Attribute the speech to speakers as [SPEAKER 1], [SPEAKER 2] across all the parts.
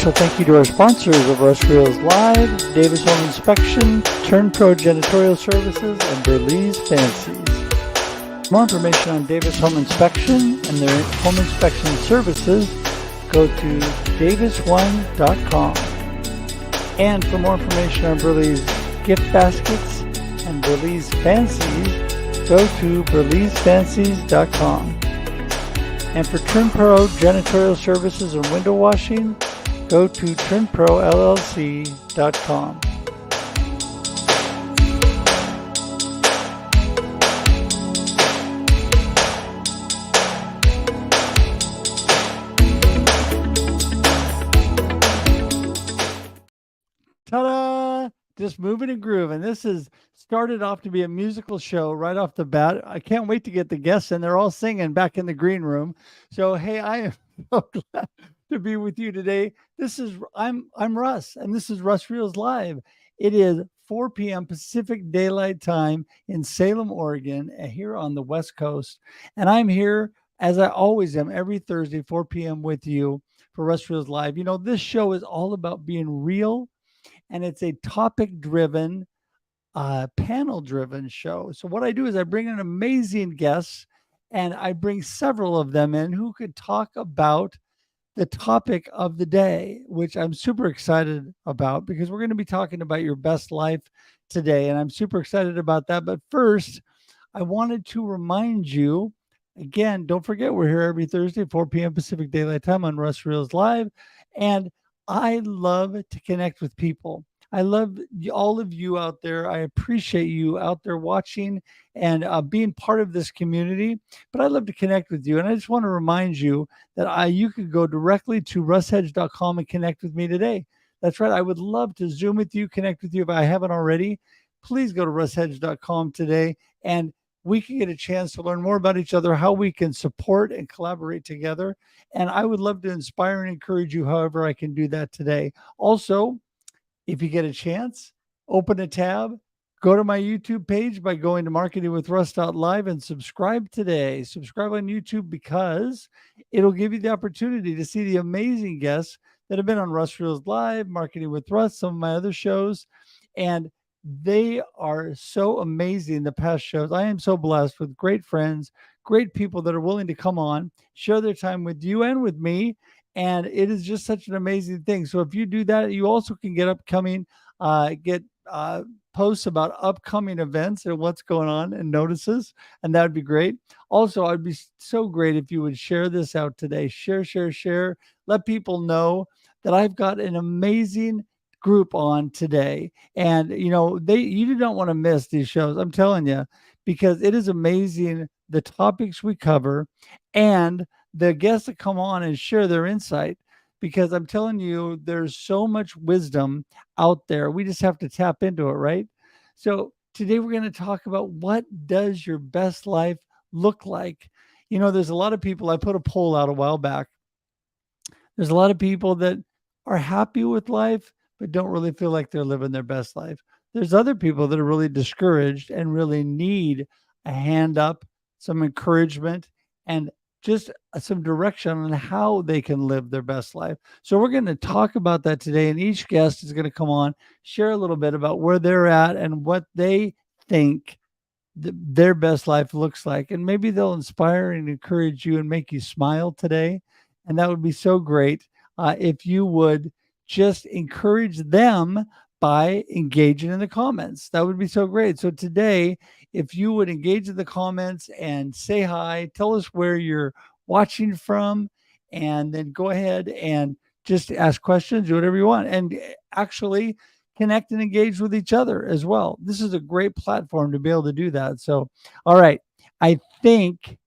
[SPEAKER 1] special thank you to our sponsors of Russ Reels Live, Davis Home Inspection, Turn Pro Janitorial Services, and Belize Fancies. For more information on Davis Home Inspection and their home inspection services, go to davis1.com. And for more information on Belize gift baskets and Belize Fancies, go to belizefancies.com. And for Trim Pro Janitorial Services and Window Washing, go to trimprollc.com. Ta-da! Just moving and grooving. This is started off to be a musical show right off the bat. I can't wait to get the guests in. They're all singing back in the green room. So, hey, I am so glad to be with you today. I'm Russ, and this is Russ Reels Live. It is 4 p.m. Pacific Daylight Time in Salem, Oregon, here on the West Coast. And I'm here, as I always am, every Thursday, 4 p.m. with you for Russ Reels Live. You know, this show is all about being real, and it's a topic-driven, panel-driven show. So what I do is I bring in amazing guests, and I bring several of them in who could talk about the topic of the day, which I'm super excited about because we're going to be talking about your best life today, and I'm super excited about that. But first, I wanted to remind you, again, don't forget we're here every Thursday, 4 p.m. Pacific Daylight Time on Russ Reels Live, and I love to connect with people. I love all of you out there. I appreciate you out there watching and being part of this community. But I love to connect with you. And I just want to remind you that you could go directly to russhedge.com and connect with me today. That's right. I would love to Zoom with you, connect with you if I haven't already. Please go to russhedge.com today, and we can get a chance to learn more about each other, how we can support and collaborate together. And I would love to inspire and encourage you however I can do that today. Also, if you get a chance, open a tab, go to my YouTube page by going to marketingwithruss.live and subscribe today. Subscribe on YouTube because it'll give you the opportunity to see the amazing guests that have been on Russ Reels Live, Marketing with Russ, some of my other shows. And they are so amazing, the past shows. I am so blessed with great friends, great people that are willing to come on, share their time with you and with me. And it is just such an amazing thing. So if you do that, you also can get posts about upcoming events and what's going on and notices. And that would be great. Also, I'd be so great if you would share this out today. Share. Let people know that I've got an amazing group on today. And, you know, you do not want to miss these shows. I'm telling you, because it is amazing the topics we cover and the guests that come on and share their insight, because I'm telling you, there's so much wisdom out there. We just have to tap into it, right? So today we're going to talk about what does your best life look like? You know, there's a lot of people, I put a poll out a while back. There's a lot of people that are happy with life, but don't really feel like they're living their best life. There's other people that are really discouraged and really need a hand up, some encouragement, and just some direction on how they can live their best life. So we're going to talk about that today. And each guest is going to come on, share a little bit about where they're at and what they think their best life looks like. And maybe they'll inspire and encourage you and make you smile today. And that would be so great if you would just encourage them by engaging in the comments. That would be so great. So today, if you would engage in the comments and say hi, tell us where you're watching from, and then go ahead and just ask questions, do whatever you want, and actually connect and engage with each other as well. This is a great platform to be able to do that. So, all right, I think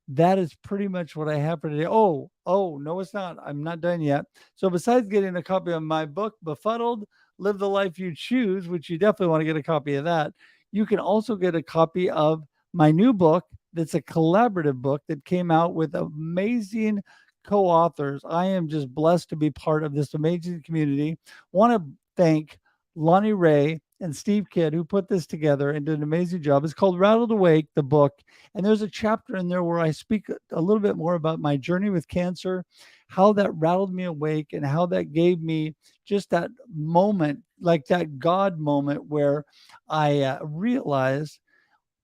[SPEAKER 1] that is pretty much what I have for today. Oh, no, it's not. I'm not done yet. So besides getting a copy of my book, Befuddled, Live the Life You Choose, which you definitely want to get a copy of that, you can also get a copy of my new book that's a collaborative book that came out with amazing co-authors. I am just blessed to be part of this amazing community. Want to thank Lonnie Ray and Steve Kidd, who put this together and did an amazing job. It's called Rattled Awake, the book. And there's a chapter in there where I speak a little bit more about my journey with cancer, how that rattled me awake and how that gave me just that moment, like that God moment where I realized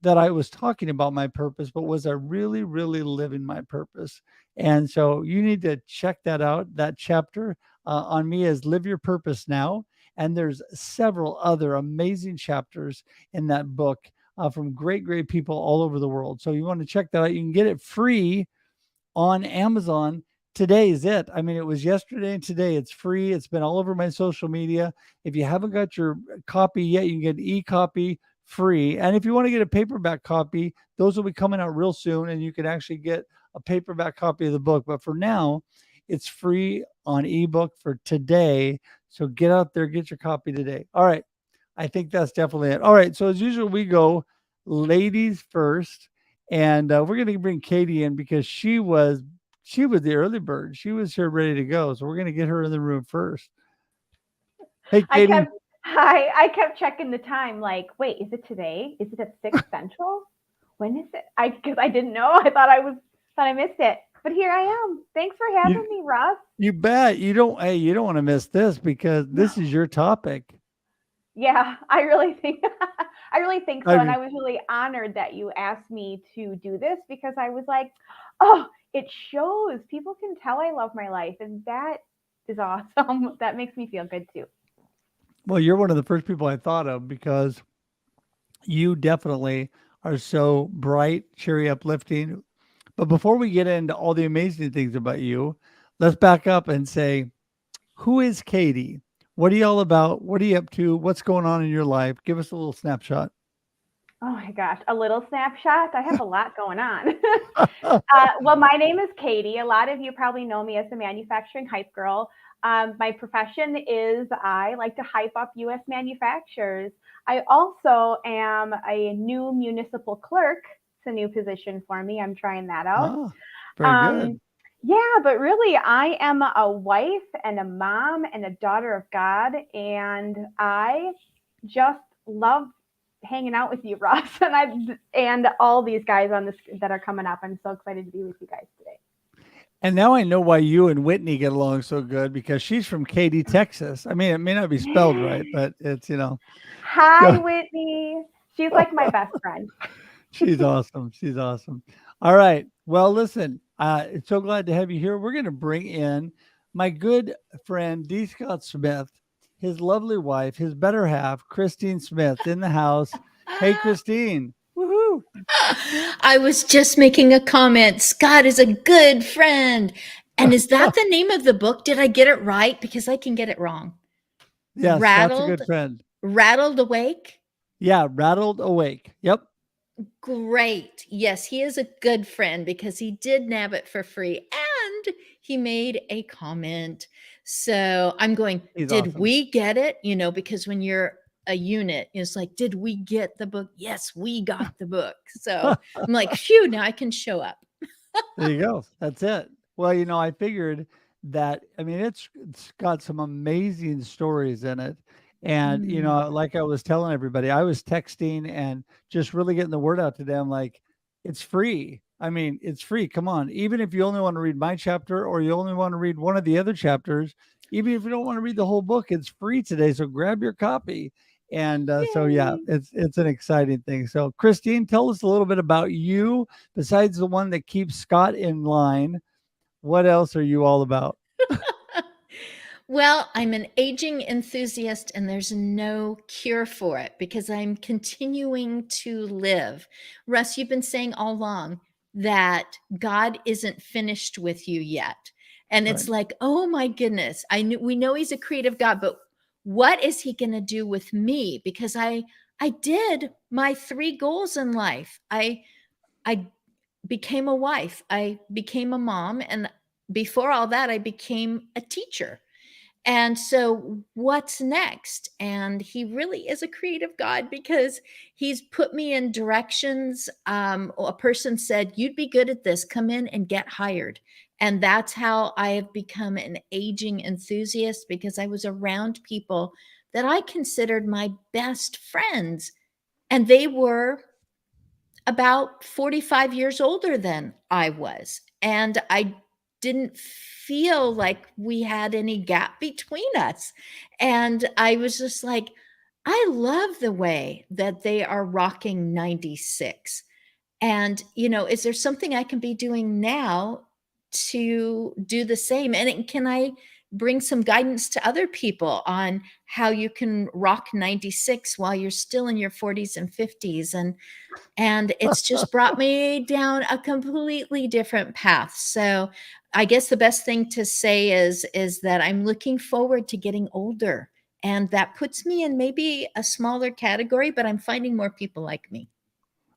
[SPEAKER 1] that I was talking about my purpose, but was I really, really living my purpose? And so you need to check that out. That chapter on me is Live Your Purpose Now. And there's several other amazing chapters in that book from great, great people all over the world. So you want to check that out. You can get it free on Amazon. Today is it. I mean, it was yesterday and today. It's free. It's been all over my social media. If you haven't got your copy yet, you can get an e-copy free. And if you want to get a paperback copy, those will be coming out real soon, and you can actually get a paperback copy of the book. But for now, it's free on ebook for today. So get out there, get your copy today. All right. I think that's definitely it. All right. So as usual, we go ladies first. And we're going to bring Katie in because she was the early bird. She was here ready to go. So we're going to get her in the room first. Hey,
[SPEAKER 2] I
[SPEAKER 1] Katie.
[SPEAKER 2] kept I kept checking the time. Like, wait, is it today? Is it at 6 Central? When is it? Because I didn't know. Thought I missed it. But here I am. Thanks for
[SPEAKER 1] You
[SPEAKER 2] having me, Russ.
[SPEAKER 1] you bet. You don't want to miss this because
[SPEAKER 2] No.
[SPEAKER 1] this is your topic.
[SPEAKER 2] Yeah, I really think I really think
[SPEAKER 1] I
[SPEAKER 2] so. And I
[SPEAKER 1] mean,
[SPEAKER 2] was really honored that you asked me to do this because I was like, oh, it shows people can tell I love my life, and that is awesome. That makes me feel good too.
[SPEAKER 1] well, you're one of the first people I thought of because you definitely are so bright, cheery, uplifting. But before we get into all the amazing things about you, let's back up and say, who is Katie? What are you all about? What are you up to? What's going on in your life? Give us a little snapshot.
[SPEAKER 2] Oh my gosh, a little snapshot. I have a lot going on. Well, my name is Katie. A lot of you probably know me as the manufacturing hype girl. My profession is I like to hype up US manufacturers. I also am a new municipal clerk. It's a new position for me. I'm trying that out.
[SPEAKER 1] Ah, very good.
[SPEAKER 2] Um, yeah, but really, I am a wife and a mom and a daughter of God, and I just love hanging out with you, Ross, and all these guys on this that are coming up. I'm so excited to be with you guys today.
[SPEAKER 1] And now I know why you and Whitney get along so good because she's from Katy, Texas. I mean, it may not be spelled right, but it's,
[SPEAKER 2] Hi,
[SPEAKER 1] go.
[SPEAKER 2] Whitney. She's like my best friend.
[SPEAKER 1] She's awesome. She's awesome. All right. Well, listen, it's so glad to have you here. We're going to bring in my good friend, D. Scott Smith, his lovely wife, his better half, Christine Smith, in the house. Hey, Christine. Woohoo.
[SPEAKER 3] I was just making a comment. Scott is a good friend. And is that the name of the book? Did I get it right? Because I can get it wrong.
[SPEAKER 1] Yeah, Scott's a
[SPEAKER 3] Rattled,
[SPEAKER 1] good friend.
[SPEAKER 3] rattled awake.
[SPEAKER 1] Yeah, rattled awake. Yep.
[SPEAKER 3] Great. Yes, he is a good friend because he did nab it for free and he made a comment. So I'm going,
[SPEAKER 1] He's
[SPEAKER 3] did
[SPEAKER 1] awesome.
[SPEAKER 3] we get it? Because when you're a unit, it's like, did we get the book? Yes, we got the book. So I'm like, phew, now I can show up.
[SPEAKER 1] There you go. That's it. Well, I figured that, I mean, it's got some amazing stories in it. And,
[SPEAKER 3] Mm.
[SPEAKER 1] like I was telling everybody, I was texting and just really getting the word out to them like, it's free. I mean, it's free. Come on. Even if you only want to read my chapter or you only want to read one of the other chapters, even if you don't want to read the whole book, it's free today. So grab your copy. And so, yeah,
[SPEAKER 3] Yay.
[SPEAKER 1] it's an exciting thing. So, Christine, tell us a little bit about you besides the one that keeps Scott in line. What else are you all about?
[SPEAKER 3] Well, I'm an aging enthusiast, and there's no cure for it because I'm continuing to live. Russ, you've been saying all along that God isn't finished with you yet. And
[SPEAKER 1] Right.
[SPEAKER 3] it's like, oh my goodness, we know he's a creative God, but what is he going to do with me? Because I did my 3 goals in life. I became a wife, I became a mom, and before all that, I became a teacher. And so, what's next? And he really is a creative God because he's put me in directions. A person said, you'd be good at this, come in and get hired. And that's how I have become an aging enthusiast because I was around people that I considered my best friends. And they were about 45 years older than I was. And I didn't feel like we had any gap between us. And I was just like, I love the way that they are rocking 96. And, is there something I can be doing now to do the same? And can I bring some guidance to other people on how you can rock 96 while you're still in your 40s and 50s? And it's just brought me down a completely different path. So I guess the best thing to say is that I'm looking forward to getting older. And that puts me in maybe a smaller category, but I'm finding more people like me.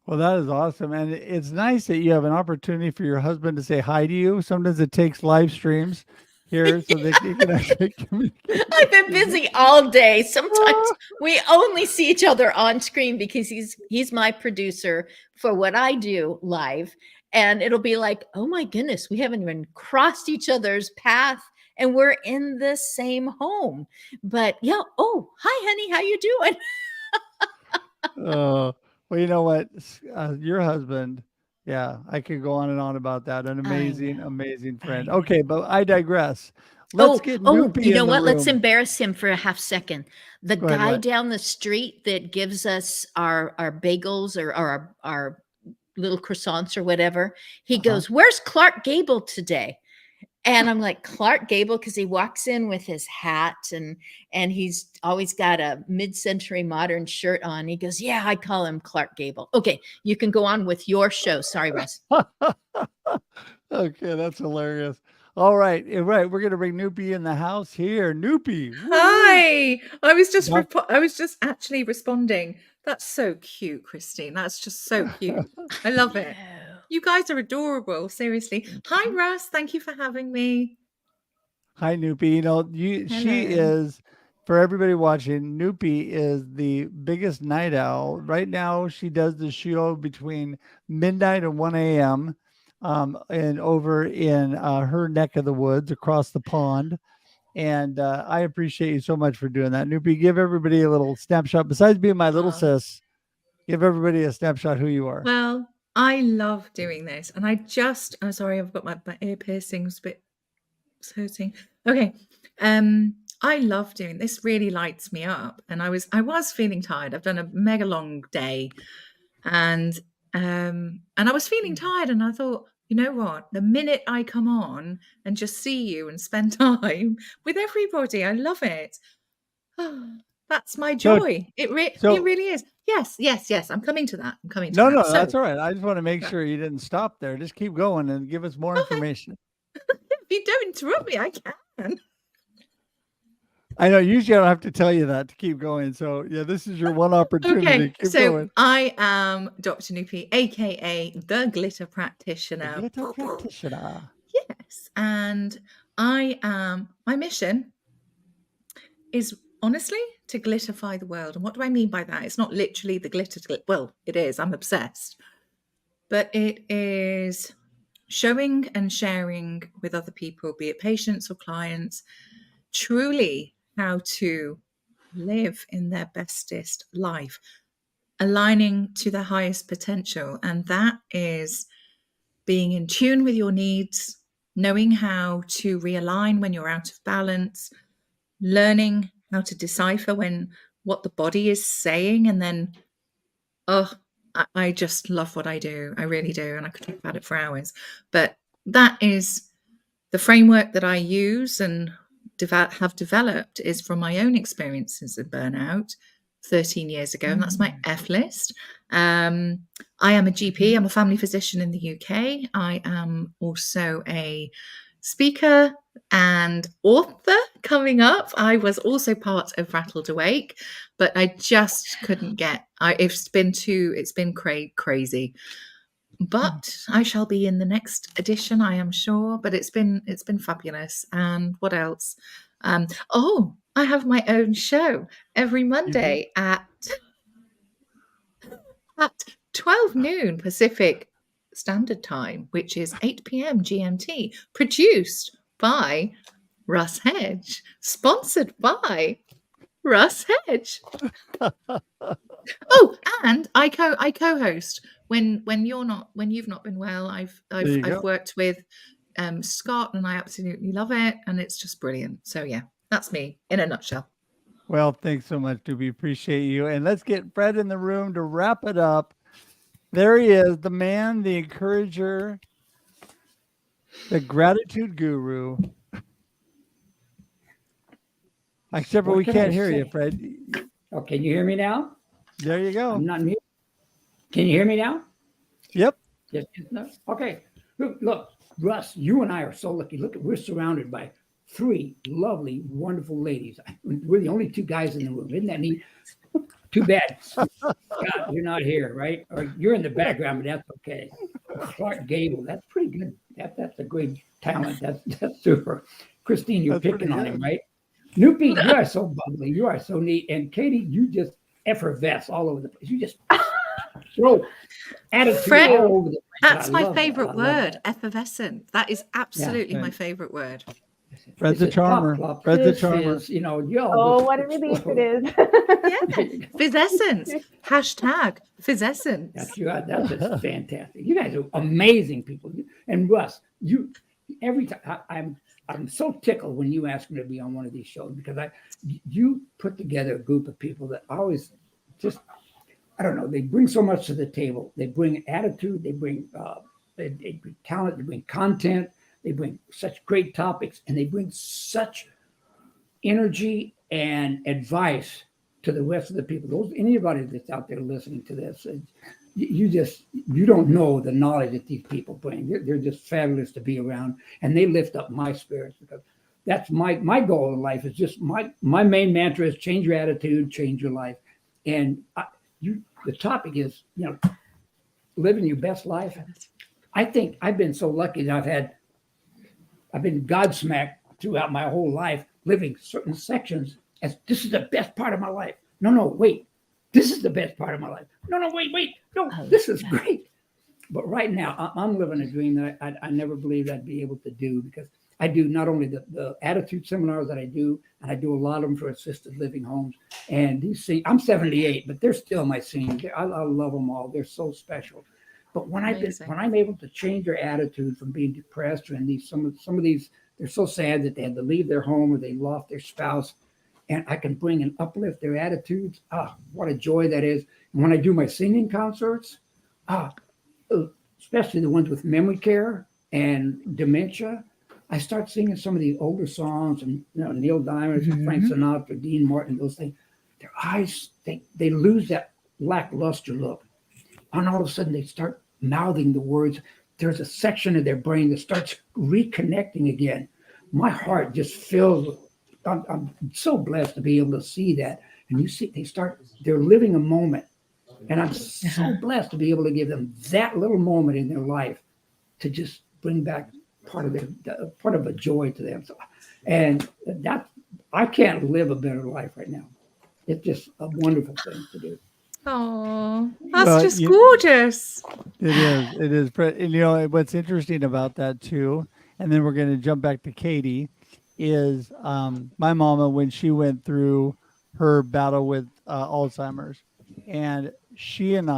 [SPEAKER 1] Well, that is awesome. And it's nice that you have an opportunity for your husband to say hi to you. Sometimes it takes live streams here so that you can actually communicate.
[SPEAKER 3] I've been busy all day. Sometimes we only see each other on screen because he's my producer for what I do live. And it'll be like, oh my goodness, we haven't even crossed each other's path and we're in the same home. But yeah, oh, hi honey, how you doing?
[SPEAKER 1] Oh, well, you know what? Your husband, yeah, I could go on and on about that. An amazing, amazing friend. Okay, but I digress. Let's get Nupi
[SPEAKER 3] you know
[SPEAKER 1] in the
[SPEAKER 3] what? Let's
[SPEAKER 1] room.
[SPEAKER 3] embarrass him for a half second. The
[SPEAKER 1] Go ahead,
[SPEAKER 3] guy
[SPEAKER 1] what?
[SPEAKER 3] down the street that gives us our bagels or our little croissants or whatever, he goes, "Where's Clark Gable today?" And I'm like, Clark Gable, because he walks in with his hat and he's always got a mid-century modern shirt on. He goes, yeah, I call him Clark Gable. Okay, you can go on with your show. Sorry, Russ.
[SPEAKER 1] Okay, that's hilarious. All right, right. We're gonna bring Nupi in the house here. Nupi, woo!
[SPEAKER 4] Hi. I was just
[SPEAKER 1] Doc-
[SPEAKER 4] I was just actually responding. That's so cute, Christine. That's just so cute. I love it. You guys are adorable. Seriously. Hi, Russ. Thank you for having me.
[SPEAKER 1] Hi, Nupi. You know, she
[SPEAKER 4] Hello.
[SPEAKER 1] is, for everybody watching, Nupi is the biggest night owl. Right now, she does the show between midnight and 1 a.m. And over in her neck of the woods across the pond. And I appreciate you so much for doing that. Nupi, give everybody a little snapshot. Besides being my little sis, give everybody a snapshot who you are.
[SPEAKER 4] Well, I love doing this. And I'm sorry, I've got my ear piercings a bit hurting. Okay. I love doing this, really lights me up. And I was feeling tired. I've done a mega long day. And I was feeling tired and I thought, you know what? The minute I come on and just see you and spend time with everybody, I love it. That's my joy. It really is. Yes. I'm coming to that.
[SPEAKER 1] No,
[SPEAKER 4] So,
[SPEAKER 1] that's all right. I just want to make sure you didn't stop there. Just keep going and give us more information.
[SPEAKER 4] if you don't interrupt me, I can.
[SPEAKER 1] I know usually I don't have to tell you that to keep going. So yeah, this is your one opportunity.
[SPEAKER 4] Okay,
[SPEAKER 1] Keep
[SPEAKER 4] so
[SPEAKER 1] going.
[SPEAKER 4] I am Dr. Nupi, aka the Glitter Practitioner.
[SPEAKER 1] Glitter practitioner.
[SPEAKER 4] Yes, and my mission is honestly to glitterify the world. And what do I mean by that? It's not literally the glitter. Well, it is. I'm obsessed, but it is showing and sharing with other people, be it patients or clients, truly how to live in their bestest life, aligning to their highest potential. And that is being in tune with your needs, knowing how to realign when you're out of balance, learning how to decipher what the body is saying. And then, I just love what I do. I really do. And I could talk about it for hours. But that is the framework that I use and have developed is from my own experiences of burnout 13 years ago. And that's my F list. I am a GP. I'm a family physician in the UK. I am also a speaker and author coming up. I was also part of Rattled Awake, but I just couldn't get, it's been crazy. But I shall be in the next edition, I am sure. But it's been fabulous. And what else? I have my own show every Monday at 12 noon Pacific Standard Time, which is 8 p.m. GMT, produced by Russ Hedge, sponsored by Russ Hedge. And I co-host when you've not been well. I've worked with Scott, and I absolutely love it, and it's just brilliant. So yeah, that's me in a nutshell.
[SPEAKER 1] Well, thanks so much, Nupi. Appreciate you. And let's get Fred in the room to wrap it up. There he is, the man, the encourager, the gratitude guru. Except for
[SPEAKER 5] What
[SPEAKER 1] we
[SPEAKER 5] can
[SPEAKER 1] can't
[SPEAKER 5] I
[SPEAKER 1] hear you,
[SPEAKER 5] say?
[SPEAKER 1] Fred.
[SPEAKER 5] Oh, can you hear me now?
[SPEAKER 1] There you go.
[SPEAKER 5] I'm not mute. Can you hear me now?
[SPEAKER 1] Yep.
[SPEAKER 5] Yes. No? Okay. Look, Russ, you and I are so lucky. Look, we're surrounded by 3 lovely, wonderful ladies. We're the only 2 guys in the room. Isn't that neat? Too bad. God, you're not here, right? Or you're in the background, but that's okay. Clark Gable, that's pretty good. That's a great talent. That's super. Christine, you're
[SPEAKER 1] That's pretty
[SPEAKER 5] picking on
[SPEAKER 1] good.
[SPEAKER 5] him, right? Nupi, you are so bubbly. You are so neat. And Katie, you just effervesce all over the place. You just throw attitude
[SPEAKER 4] Fred,
[SPEAKER 5] all over the place.
[SPEAKER 4] That's
[SPEAKER 5] I
[SPEAKER 4] my
[SPEAKER 5] love that.
[SPEAKER 4] favorite
[SPEAKER 5] I love
[SPEAKER 4] word,
[SPEAKER 5] that.
[SPEAKER 4] effervescent. That is absolutely my
[SPEAKER 1] right.
[SPEAKER 4] favorite word.
[SPEAKER 1] Fred's a
[SPEAKER 5] It's plop,
[SPEAKER 1] charmer.
[SPEAKER 5] plop.
[SPEAKER 1] Fred's a
[SPEAKER 5] This
[SPEAKER 1] charmer.
[SPEAKER 5] is, y'all
[SPEAKER 2] Oh,
[SPEAKER 5] just
[SPEAKER 2] what a relief it
[SPEAKER 5] explode.
[SPEAKER 2] is.
[SPEAKER 4] Yeah, fizzessence. Hashtag fizzessence.
[SPEAKER 5] That's just fantastic. You guys are amazing people. And Russ, every time I'm so tickled when you ask me to be on one of these shows, because you put together a group of people that always just, I don't know, they bring so much to the table. They bring attitude, they bring talent, they bring content, they bring such great topics, and they bring such energy and advice to the rest of the people. Anybody that's out there listening to this, you don't know the knowledge that these people bring. They're just fabulous to be around, and they lift up my spirits, because that's my goal in life. Is just my main mantra is change your attitude, change your life. And the topic is, living your best life. I think I've been so lucky that I've been godsmacked throughout my whole life, living certain sections as this is the best part of my life. No, wait. This is the best part of my life. No, wait. No, this is great. But right now, I'm living a dream that I never believed I'd be able to do, because I do not only the attitude seminars that I do, and I do a lot of them for assisted living homes. And I'm 78, but they're still my seniors. I love them all. They're so special. But when I'm able to change their attitude from being depressed, or in some of these, they're so sad that they had to leave their home or they lost their spouse, and I can bring and uplift their attitudes. What a joy that is. And when I do my singing concerts, especially the ones with memory care and dementia, I start singing some of the older songs, and Neil Diamond, Frank Sinatra, Dean Martin, those things. Their eyes, they lose that lackluster look. And all of a sudden they start mouthing the words. There's a section of their brain that starts reconnecting again. My heart just fills. I'm so blessed to be able to see that. And you see, they're living a moment. And I'm so blessed to be able to give them that little moment in their life to just bring back part of a joy to them. So, and I can't live a better life right now. It's just a wonderful thing to do.
[SPEAKER 4] Oh, that's just gorgeous.
[SPEAKER 1] It is. And what's interesting about that too, and then we're going to jump back to Katie, is my mama, when she went through her battle with Alzheimer's, and she and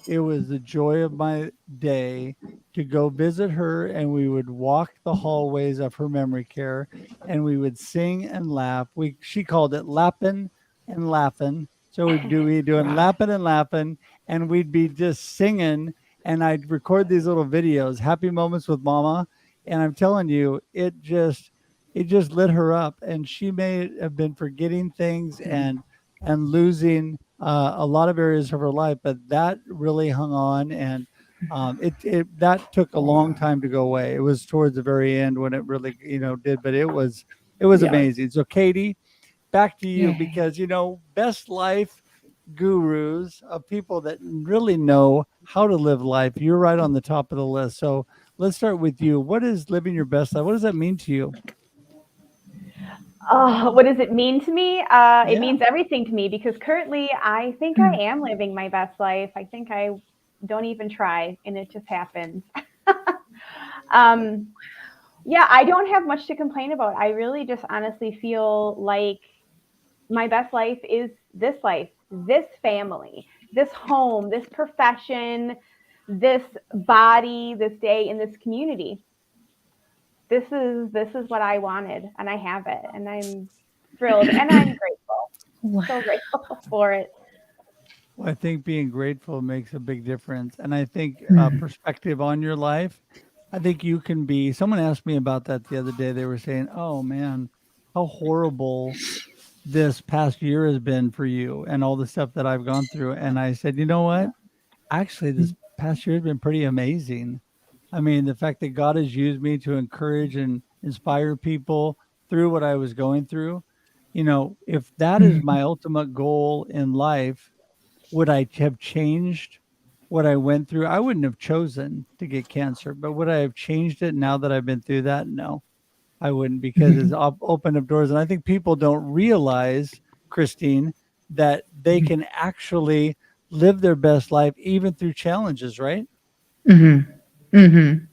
[SPEAKER 1] it was the joy of my day to go visit her, and we would walk the hallways of her memory care, and we would sing and laugh. She called it lapping and laughing. So we'd be doing lapping and laughing, and we'd be just singing, and I'd record these little videos, happy moments with mama. And I'm telling you, it just lit her up, and she may have been forgetting things and losing a lot of areas of her life, but that really hung on, and that took a long time to go away. It was towards the very end when it really did, but it was amazing. So Katie, back to you, because best life gurus of people that really know how to live life, you're right on the top of the list. So let's start with you. What is living your best life? What does that mean to you?
[SPEAKER 2] Oh, what does it mean to me? It means everything to me, because currently I think I am living my best life. I think I don't even try, and it just happens. I don't have much to complain about. I really just honestly feel like my best life is this life, this family, this home, this profession, this body, this day, in this community. this is what I wanted, and I have it, and I'm thrilled, and I'm grateful.
[SPEAKER 3] Wow.
[SPEAKER 2] So grateful for it.
[SPEAKER 1] Well, I think being grateful makes a big difference. And I think
[SPEAKER 3] Mhm.
[SPEAKER 1] perspective on your life, I think you can be. Someone asked me about that the other day. They were saying, oh man, how horrible this past year has been for you and all the stuff that I've gone through. And I said, you know what? Actually, this past year has been pretty amazing. I mean, the fact that God has used me to encourage and inspire people through what I was going through, if that is my ultimate goal in life, would I have changed what I went through? I wouldn't have chosen to get cancer, but would I have changed it now that I've been through that? No, I wouldn't, because it's opened up doors. And I think people don't realize, Christine, that they can actually live their best life even through challenges, right?
[SPEAKER 3] Mm-hmm. Mm-hmm.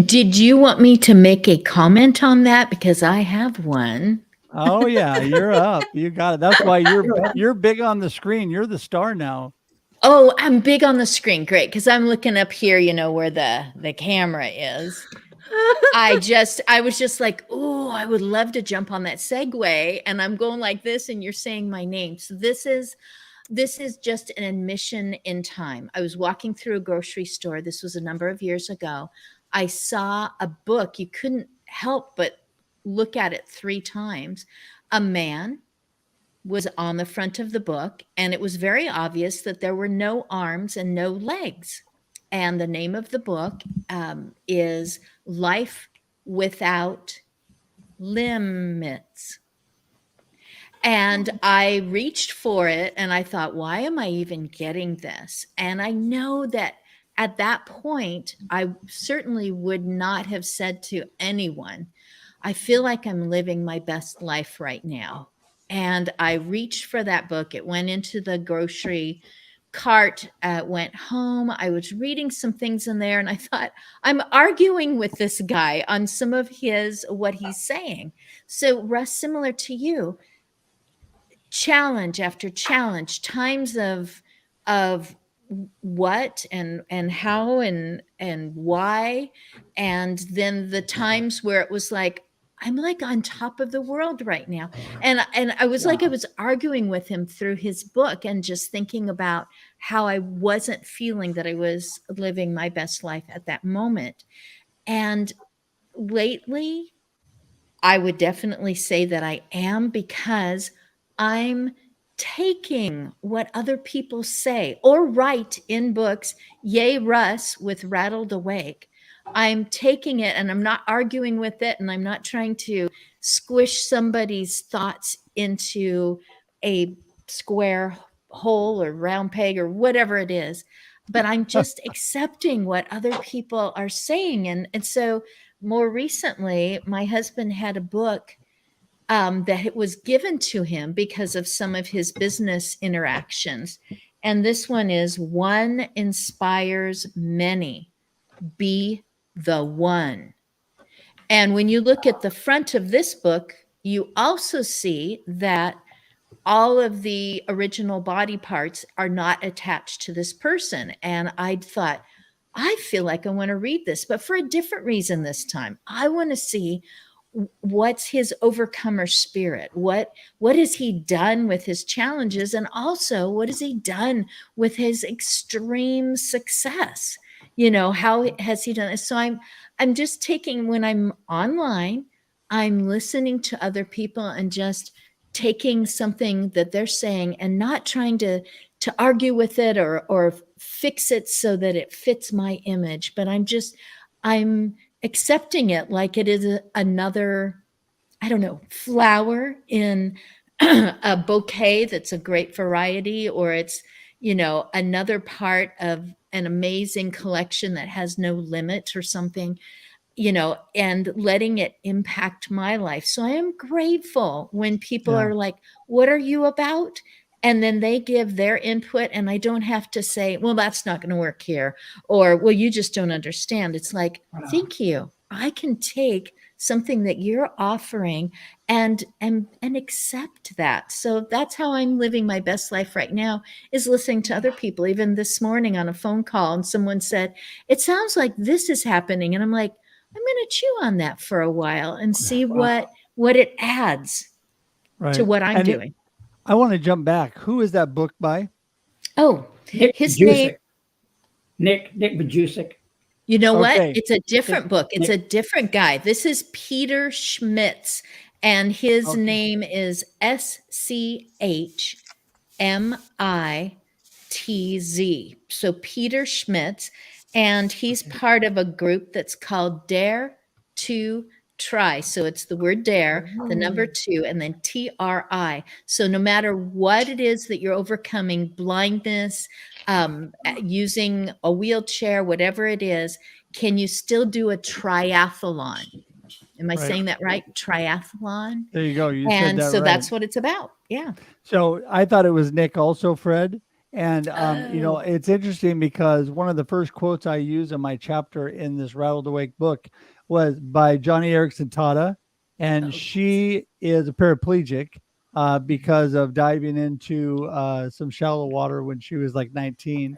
[SPEAKER 3] Did you want me to make a comment on that? Because I have one.
[SPEAKER 1] Oh yeah, you're up. You got it. That's why you're big on the screen. You're the star now.
[SPEAKER 3] Oh, I'm big on the screen. Great. Because I'm looking up here, where the camera is. I was just like, oh, I would love to jump on that segue. And I'm going like this, and you're saying my name. So this is just an admission in time. I was walking through a grocery store. This was a number of years ago. I saw a book. You couldn't help but look at it 3 times. A man was on the front of the book, and it was very obvious that there were no arms and no legs. And the name of the book is Life Without Limits. And I reached for it, and I thought, why am I even getting this? And I know that at that point, I certainly would not have said to anyone, I feel like I'm living my best life right now. And I reached for that book. It went into the grocery cart, went home. I was reading some things in there, and I thought, I'm arguing with this guy on some of what he's saying. So, Russ, similar to you, challenge after challenge, times of what and how and why, and then the times where it was like, I'm like on top of the world right now. And I was like, I was arguing with him through his book and just thinking about how I wasn't feeling that I was living my best life at that moment. And lately, I would definitely say that I am, because I'm taking what other people say or write in books, yay, Russ, with Rattled Awake. I'm taking it, and I'm not arguing with it, and I'm not trying to squish somebody's thoughts into a square hole or round peg or whatever it is, but I'm just accepting what other people are saying. And so more recently, my husband had a book that was given to him because of some of his business interactions. And this one is One Inspires Many. Be the one. And when you look at the front of this book, you also see that all of the original body parts are not attached to this person. And I thought, I feel like I want to read this, but for a different reason this time. I want to see what's his overcomer spirit. What has he done with his challenges? And also, what has he done with his extreme success? How has he done it? So I'm just taking, when I'm online, I'm listening to other people and just taking something that they're saying and not trying to argue with it or fix it so that it fits my image, but I'm accepting it like it is another, I don't know, flower in a bouquet that's a great variety, or it's, another part of an amazing collection that has no limit or something, and letting it impact my life. So I am grateful when people are like, what are you about? And then they give their input, and I don't have to say, well, that's not going to work here, or, well, you just don't understand. It's like, thank you. I can take something that you're offering and accept that. So that's how I'm living my best life right now, is listening to other people. Even this morning on a phone call, and someone said, it sounds like this is happening. And I'm like, I'm going to chew on that for a while and see
[SPEAKER 5] Wow.
[SPEAKER 3] what it adds
[SPEAKER 1] Right.
[SPEAKER 3] to what I'm
[SPEAKER 1] And
[SPEAKER 3] doing.
[SPEAKER 1] I want to jump back. Who is that book by?
[SPEAKER 3] Oh,
[SPEAKER 5] Nick
[SPEAKER 3] his name,
[SPEAKER 5] Vujicic. Nick Vujicic.
[SPEAKER 3] you know what?
[SPEAKER 1] Okay.
[SPEAKER 3] It's a different book. It's a different guy. This is Peter Schmitz, and his
[SPEAKER 1] Okay.
[SPEAKER 3] name is SCHMITZ. So Peter Schmitz, and he's part of a group that's called Dare to Try. So it's the word dare, the number 2, and then TRI. So no matter what it is that you're overcoming, blindness, using a wheelchair, whatever it is, can you still do a triathlon? Am I
[SPEAKER 1] Right.
[SPEAKER 3] saying that right? Triathlon?
[SPEAKER 1] There you go. You said
[SPEAKER 3] And
[SPEAKER 1] that
[SPEAKER 3] so
[SPEAKER 1] right.
[SPEAKER 3] that's what it's about. Yeah.
[SPEAKER 1] So I thought it was Nick also, Fred. And, you know,
[SPEAKER 3] Oh.
[SPEAKER 1] it's interesting because one of the first quotes I use in my chapter in this Rattled Awake book was by Johnny Erickson Tata. And
[SPEAKER 3] Oh.
[SPEAKER 1] she is a paraplegic because of diving into some shallow water when she was like 19.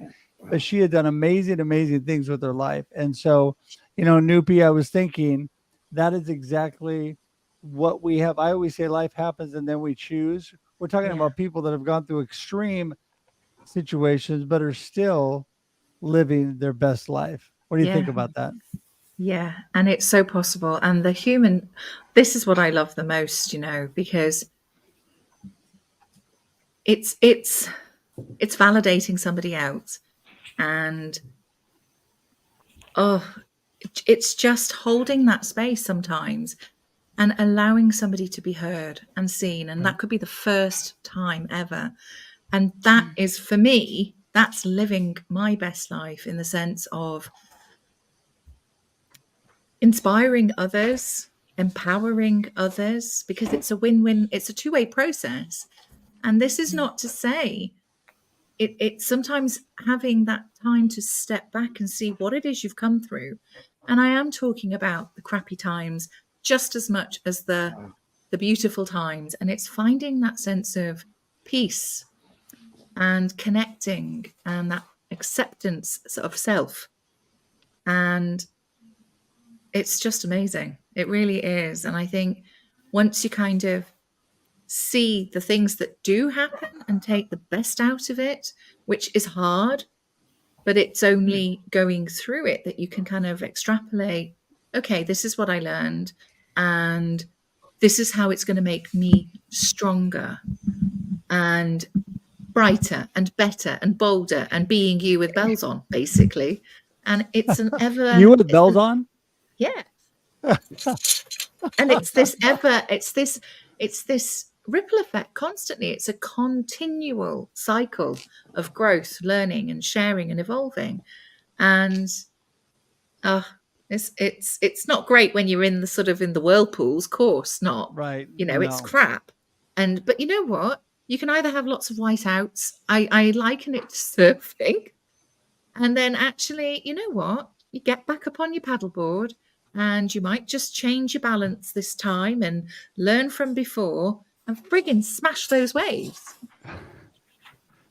[SPEAKER 1] But she had done amazing, amazing things with her life. And so, you know, Nupi, I was thinking that is exactly what we have. I always say life happens and then we choose. We're talking
[SPEAKER 3] Yeah.
[SPEAKER 1] about people that have gone through extreme situations, but are still living their best life. What do you think
[SPEAKER 4] Yeah.
[SPEAKER 1] about that?
[SPEAKER 4] Yeah, and it's so possible. And this is what I love the most, you know, because it's validating somebody else, and it's just holding that space sometimes and allowing somebody to be heard and seen, and that could be the first time ever. And that is, for me, that's living my best life in the sense of inspiring others, empowering others, because it's a win-win, it's a two-way process. And this is not to say it's sometimes having that time to step back and see what it is you've come through. And I am talking about the crappy times just as much as the beautiful times. And it's finding that sense of peace and connecting and that acceptance of self. And it's just amazing. It really is. And I think once you kind of see the things that do happen and take the best out of it, which is hard, but it's only going through it that you can kind of extrapolate, okay, this is what I learned, and this is how it's going to make me stronger and brighter and better and bolder and being you with bells on, basically. And it's an ever
[SPEAKER 1] You with bells on?
[SPEAKER 4] yeah. And it's this ripple effect constantly. It's a continual cycle of growth, learning and sharing and evolving. And it's not great when you're in the sort of in the whirlpools, course not.
[SPEAKER 1] Right.
[SPEAKER 4] You know, it's
[SPEAKER 1] No.
[SPEAKER 4] crap. But you know what? You can either have lots of whiteouts. I liken it to surfing. And then actually, you know what? You get back up on your paddleboard and you might just change your balance this time and learn from before and friggin' smash those waves.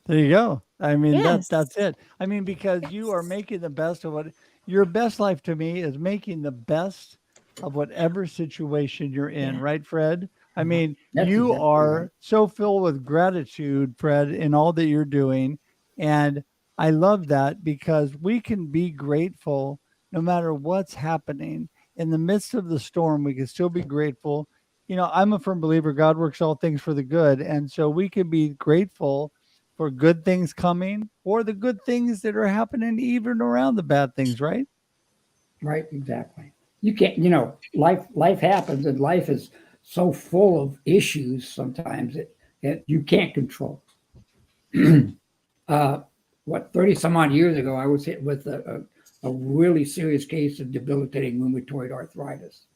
[SPEAKER 1] There you go. I mean,
[SPEAKER 4] Yes.
[SPEAKER 1] that's it. I mean, because you are making the best of what your best life to me is making the best of whatever situation you're in,
[SPEAKER 4] Yeah.
[SPEAKER 1] right, Fred? I mean,
[SPEAKER 5] That's
[SPEAKER 1] you
[SPEAKER 5] exactly
[SPEAKER 1] are
[SPEAKER 5] right.
[SPEAKER 1] so filled with gratitude, Fred, in all that you're doing. And I love that because we can be grateful no matter what's happening. In the midst of the storm, we can still be grateful. You know, I'm a firm believer God works all things for the good. And so we can be grateful for good things coming or the good things that are happening even around the bad things, right?
[SPEAKER 5] Right, exactly. You can't, you know, life happens, and life is so full of issues sometimes that you can't control. What 30 some odd years ago, I was hit with a really serious case of debilitating rheumatoid arthritis,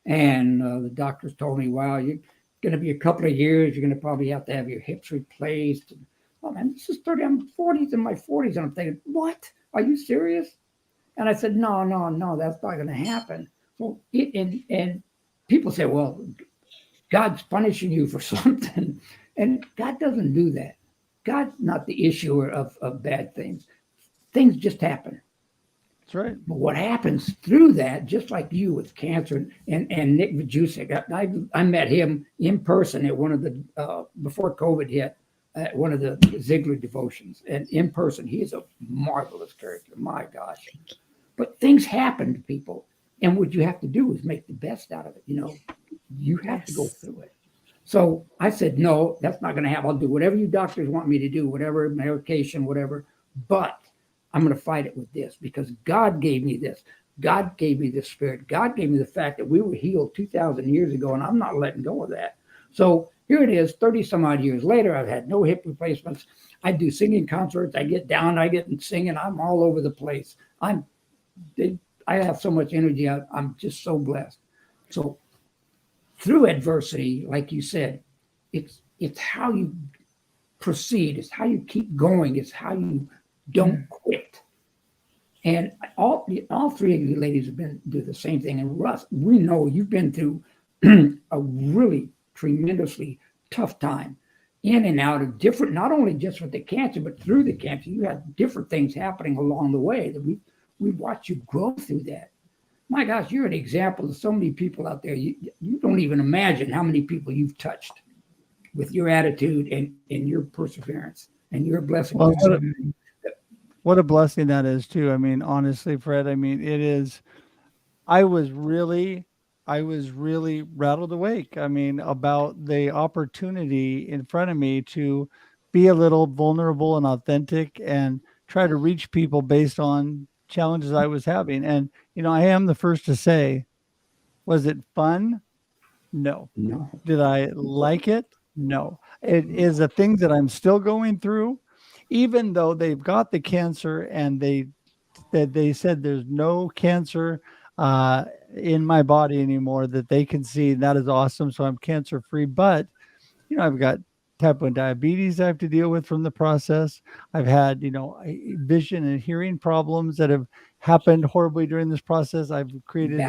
[SPEAKER 5] and the doctors told me, "Wow, you're going to be a couple of years. You're going to probably have to have your hips replaced." And, oh man, this is 30. I'm 40s in my 40s, and I'm thinking, "What? Are you serious?" And I said, no, that's not going to happen. So and people say, well, God's punishing you for something. And God doesn't do that. God's not the issuer of bad things. Things just happen.
[SPEAKER 1] That's right.
[SPEAKER 5] But what happens through that, just like you with cancer and Nick Vujicic, I met him in person at one of the, before COVID hit, at one of the Ziegler devotions. And in person, he is a marvelous character. My gosh. But things happen to people. And what you have to do is make the best out of it. You know, you have to go through it. So I said, no, that's not going to happen. I'll do whatever you doctors want me to do, whatever medication, whatever. But I'm going to fight it with this because God gave me this. God gave me this spirit. God gave me the fact that we were healed 2,000 years ago, and I'm not letting go of that. So here it is, 30 some odd years later. I've had no hip replacements. I do singing concerts. I get down, I get singing. I'm all over the place. I have so much energy. I'm just so blessed. So through adversity, like you said, it's how you proceed. It's how you keep going. It's how you don't quit. And all three of you ladies have been do the same thing. And Russ, we know you've been through a really tremendously tough time, in and out of different, not only just with the cancer, but through the cancer, you had different things happening along the way that we watched you grow through that. My gosh, you're an example of so many people out there. You don't even imagine how many people you've touched with your attitude and your perseverance and your blessing.
[SPEAKER 1] Well, what a blessing that is too. I mean, honestly, Fred, I mean, it is, I was really rattled awake. I mean, about the opportunity in front of me to be a little vulnerable and authentic and try to reach people based on challenges I was having. And, you know, I am the first to say, was it fun? No. Did I like it? No. It is a thing that I'm still going through, even though they've got the cancer and they said there's no cancer in my body anymore that they can see. That is awesome. So I'm cancer free. But, you know, I've got type 1 diabetes I have to deal with from the process. I've had, you know, vision and hearing problems that have happened horribly during this process. I've created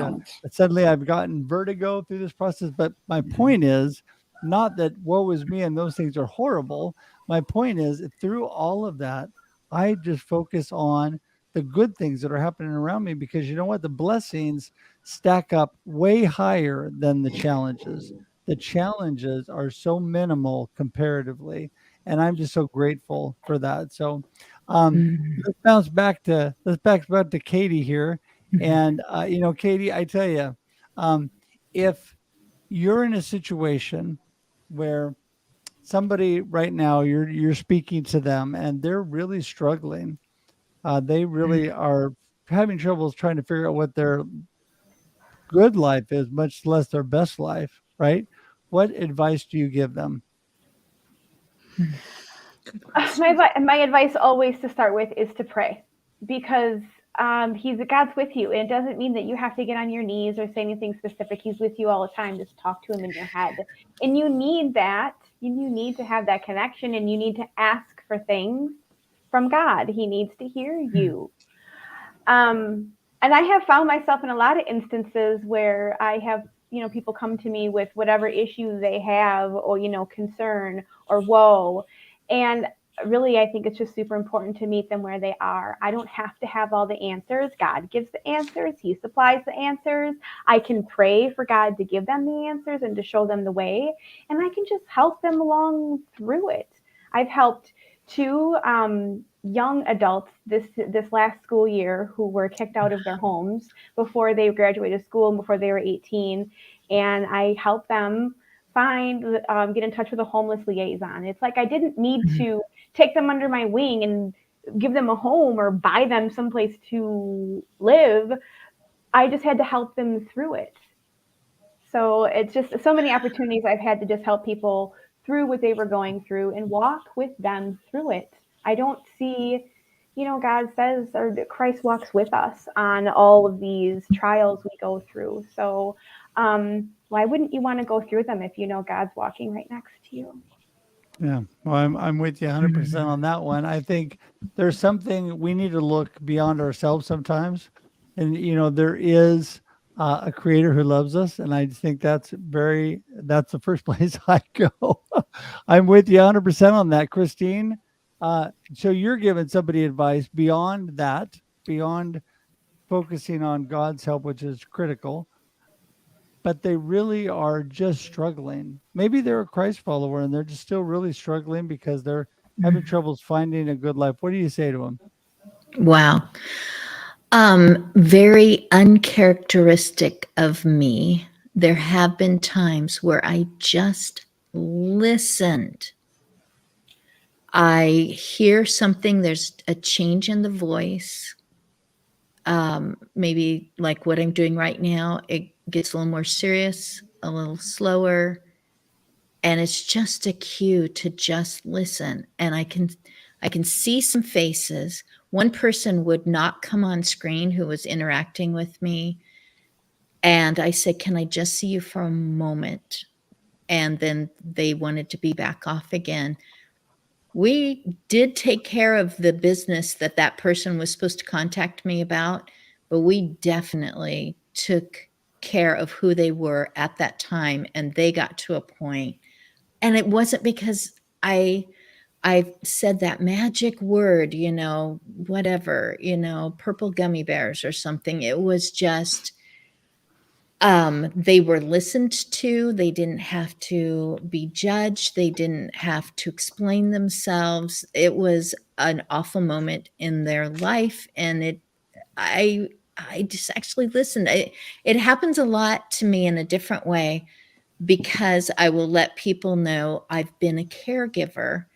[SPEAKER 1] suddenly I've gotten vertigo through this process. But my point is not that woe is me and those things are horrible. My point is through all of that, I just focus on the good things that are happening around me, because you know what? The blessings stack up way higher than the challenges. The challenges are so minimal comparatively, and I'm just so grateful for that. So let's back to Kati here. And you know, Kati, I tell you, if you're in a situation where somebody right now you're speaking to them and they're really struggling, they really are having troubles trying to figure out what their good life is, much less their best life, right? What advice do you give them?
[SPEAKER 2] My advice always to start with is to pray, because God's with you. And it doesn't mean that you have to get on your knees or say anything specific. He's with you all the time. Just talk to him in your head. And you need that. You need to have that connection, and you need to ask for things from God. He needs to hear you. And I have found myself in a lot of instances where I have, you know, people come to me with whatever issue they have, or, you know, concern or woe. And really, I think it's just super important to meet them where they are. I don't have to have all the answers. God gives the answers. He supplies the answers. I can pray for God to give them the answers and to show them the way. And I can just help them along through it. I've helped 2 young adults this last school year who were kicked out of their homes before they graduated school and before they were 18. And I helped them get in touch with a homeless liaison. It's like I didn't need to take them under my wing and give them a home or buy them someplace to live. I just had to help them through it. So it's just so many opportunities I've had to just help people through what they were going through and walk with them through it. I don't see, you know, God says, or Christ walks with us on all of these trials we go through. So why wouldn't you want to go through them if you know God's walking right next to you?
[SPEAKER 1] Yeah, well, I'm with you 100% on that one. I think there's something we need to look beyond ourselves sometimes, and you know, there is a creator who loves us, and I think that's the first place I go. I'm with you 100% on that, Christine. So you're giving somebody advice beyond that, beyond focusing on God's help, which is critical, but they really are just struggling. Maybe they're a Christ follower and they're just still really struggling because they're having troubles finding a good life. What do you say to them?
[SPEAKER 3] Wow. Very uncharacteristic of me. There have been times where I just listened. I hear something, there's a change in the voice. Maybe like what I'm doing right now, it gets a little more serious, a little slower. And it's just a cue to just listen. And I can see some faces. One person would not come on screen who was interacting with me. And I said, can I just see you for a moment? And then they wanted to be back off again. We did take care of the business that person was supposed to contact me about, but we definitely took care of who they were at that time. And they got to a point. And it wasn't because I said that magic word, whatever, purple gummy bears or something. It was just, they were listened to. They didn't have to be judged. They didn't have to explain themselves. It was an awful moment in their life. And I just actually listened. It happens a lot to me in a different way, because I will let people know I've been a caregiver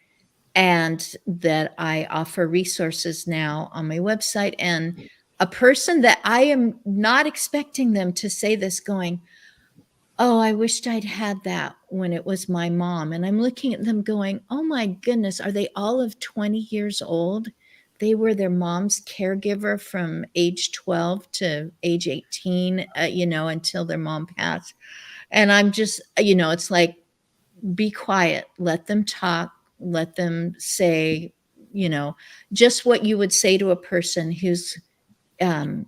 [SPEAKER 3] and that I offer resources now on my website. And a person that I am not expecting them to say this, going, oh, I wished I'd had that when it was my mom. And I'm looking at them going, oh my goodness, are they all of 20 years old? They were their mom's caregiver from age 12 to age 18, until their mom passed. And I'm just, it's like, be quiet, let them talk, let them say, just what you would say to a person who's, in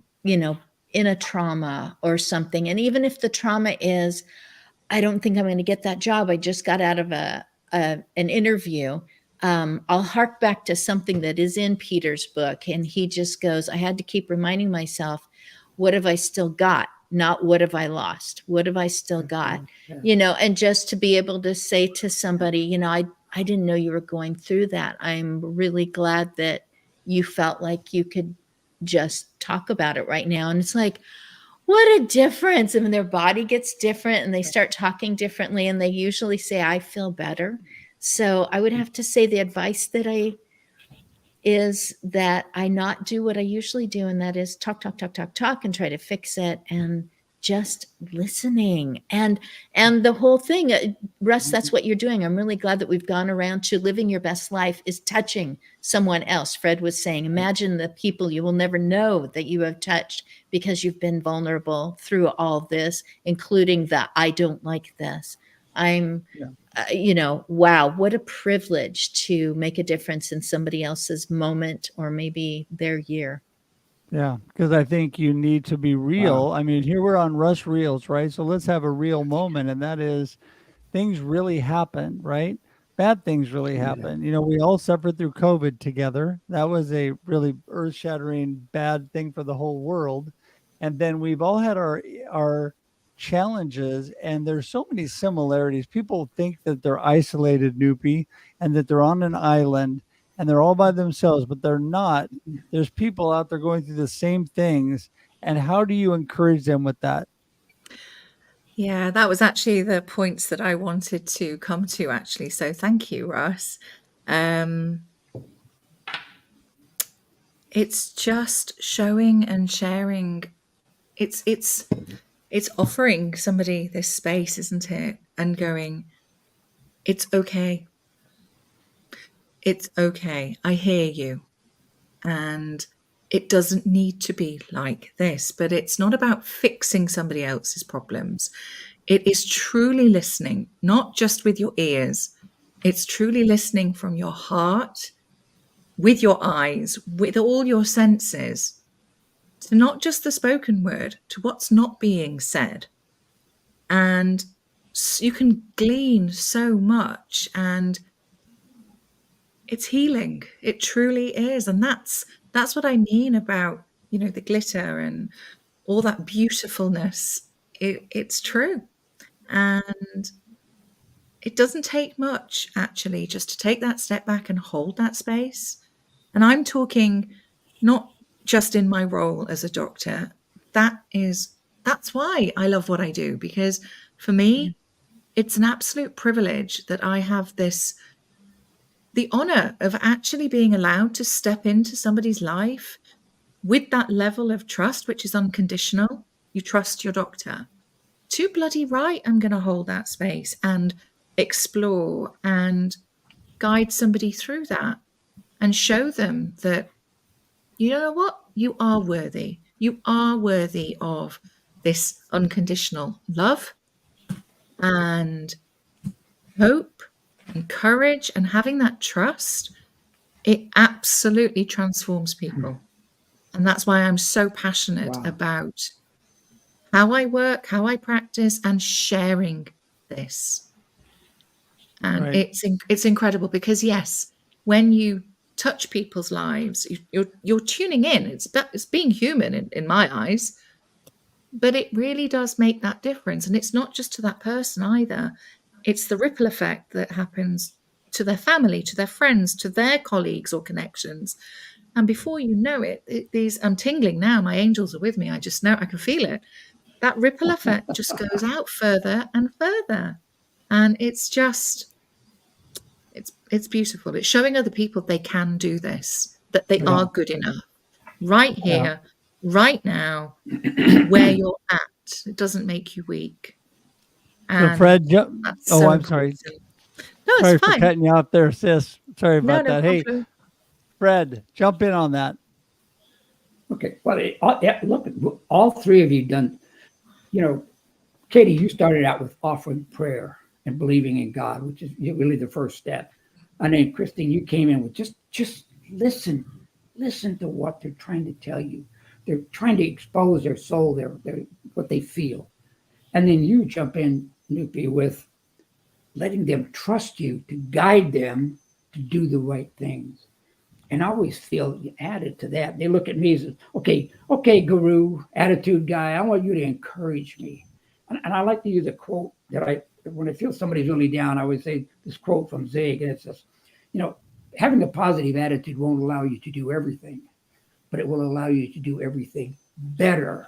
[SPEAKER 3] a trauma or something. And even if the trauma is, I don't think I'm going to get that job, I just got out of an interview. I'll hark back to something that is in Peter's book. And he just goes, I had to keep reminding myself, what have I still got? Not what have I lost? What have I still got? And just to be able to say to somebody, I didn't know you were going through that. I'm really glad that you felt like you could just talk about it right now. And it's like, what a difference. I mean, their body gets different and they start talking differently. And they usually say, I feel better. So I would have to say the advice is that I not do what I usually do. And that is talk, and try to fix it, and just listening. And the whole thing, Russ, that's what you're doing. I'm really glad that we've gone around to living your best life is touching someone else. Fred was saying, imagine the people you will never know that you have touched because you've been vulnerable through all this, including the, I don't like this. Wow, what a privilege to make a difference in somebody else's moment or maybe their year.
[SPEAKER 1] Yeah, because I think you need to be real.
[SPEAKER 5] Wow.
[SPEAKER 1] I mean, here we're on Russ Reels, right? So let's have a real moment, and that is things really happen, right? Bad things really happen. We all suffered through COVID together. That was a really earth-shattering bad thing for the whole world. And then we've all had our challenges, and there's so many similarities. People think that they're isolated, Nupi, and that they're on an island and they're all by themselves, but they're not. There's people out there going through the same things. And how do you encourage them with that?
[SPEAKER 4] Yeah, that was actually the points that I wanted to come to, actually. So thank you, Russ. It's just showing and sharing. It's offering somebody this space, isn't it? And going, it's okay. It's okay. I hear you. And it doesn't need to be like this, but it's not about fixing somebody else's problems. It is truly listening, not just with your ears. It's truly listening from your heart, with your eyes, with all your senses, to not just the spoken word, to what's not being said. And you can glean so much, and it's healing. It truly is. And that's what I mean about, the glitter and all that beautifulness, it's true. And it doesn't take much, actually, just to take that step back and hold that space. And I'm talking not just in my role as a doctor. That's why I love what I do, because for me, it's an absolute privilege that I have the honor of actually being allowed to step into somebody's life with that level of trust, which is unconditional. You trust your doctor. Too bloody right, I'm going to hold that space and explore and guide somebody through that and show them that, you know what, you are worthy. You are worthy of this unconditional love and hope and courage, and having that trust. It absolutely transforms people. And that's why I'm so passionate about how I work, how I practice, and sharing this. And it's incredible, because yes, when you touch people's lives, you're tuning in. It's being human in my eyes, but it really does make that difference. And it's not just to that person either. It's the ripple effect that happens to their family, to their friends, to their colleagues or connections. And before you know it, I'm tingling now. My angels are with me. I just know, I can feel it. That ripple effect just goes out further and further. And it's beautiful. It's showing other people they can do this, that they are good enough right here, right now, where you're at. It doesn't make you weak.
[SPEAKER 1] So Fred, I'm sorry.
[SPEAKER 4] No, it's
[SPEAKER 1] sorry
[SPEAKER 4] fine.
[SPEAKER 1] for cutting you off there, sis. Sorry about that.
[SPEAKER 4] No
[SPEAKER 1] Hey,
[SPEAKER 4] problem.
[SPEAKER 1] Fred, jump in on that.
[SPEAKER 5] Okay. Well, look, all three of you done, Katie, you started out with offering prayer and believing in God, which is really the first step. And then Christine, you came in with just listen to what they're trying to tell you. They're trying to expose their soul, their what they feel. And then you jump in, Nupi, with letting them trust you to guide them to do the right things. And I always feel added to that. They look at me as, okay, guru, attitude guy, I want you to encourage me. And I like to use a quote that when I feel somebody's really down, I always say this quote from Zig, and it says, having a positive attitude won't allow you to do everything, but it will allow you to do everything better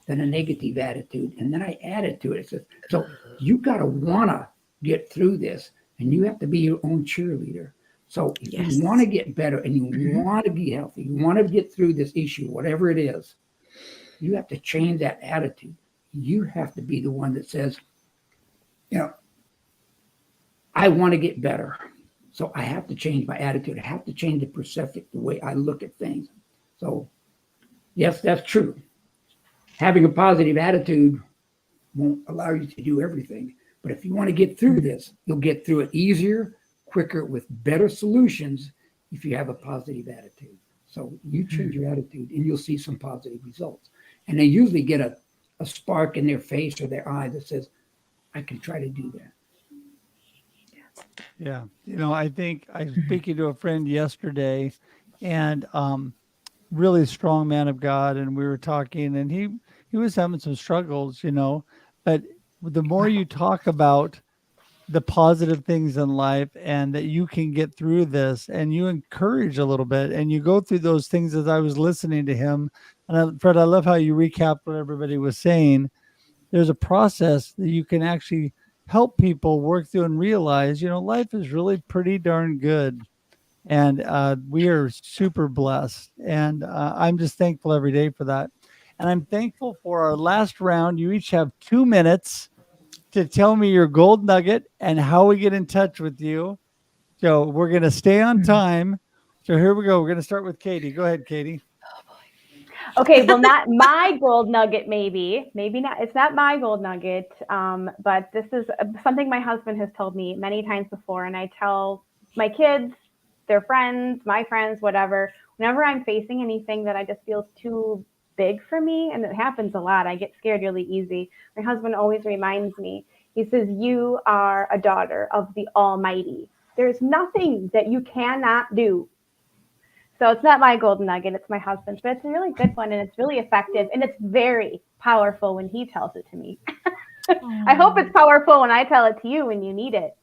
[SPEAKER 5] than a negative attitude. And then I added to it. It says, so you got to want to get through this, and you have to be your own cheerleader. So if you want to get better and you want to be healthy, you want to get through this issue, whatever it is, you have to change that attitude. You have to be the one that says, I want to get better. So I have to change my attitude. I have to change the perception, the way I look at things. So yes, that's true. Having a positive attitude won't allow you to do everything. But if you want to get through this, you'll get through it easier, quicker, with better solutions if you have a positive attitude. So you change your attitude and you'll see some positive results. And they usually get a spark in their face or their eye that says, I can try to do that.
[SPEAKER 1] Yeah. I think I was speaking to a friend yesterday, and really strong man of God, and we were talking, and he was having some struggles, but the more you talk about the positive things in life and that you can get through this, and you encourage a little bit and you go through those things. As I was listening to him, and Fred, I love how you recapped what everybody was saying. There's a process that you can actually help people work through and realize, life is really pretty darn good. And we are super blessed. And I'm just thankful every day for that. And I'm thankful for our last round. You each have 2 minutes to tell me your gold nugget and how we get in touch with you. So we're going to stay on time. So here we go. We're going to start with Katie. Go ahead, Katie.
[SPEAKER 2] Okay, well, not my gold nugget, maybe not. It's not my gold nugget, but this is something my husband has told me many times before, and I tell my kids, their friends, my friends, whatever, whenever I'm facing anything that I just feels too big for me, and it happens a lot, I get scared really easy. My husband always reminds me, he says, you are a daughter of the Almighty. There's nothing that you cannot do. So it's not my golden nugget, it's my husband's, but it's a really good one and it's really effective and it's very powerful when he tells it to me. I hope it's powerful when I tell it to you when you need it.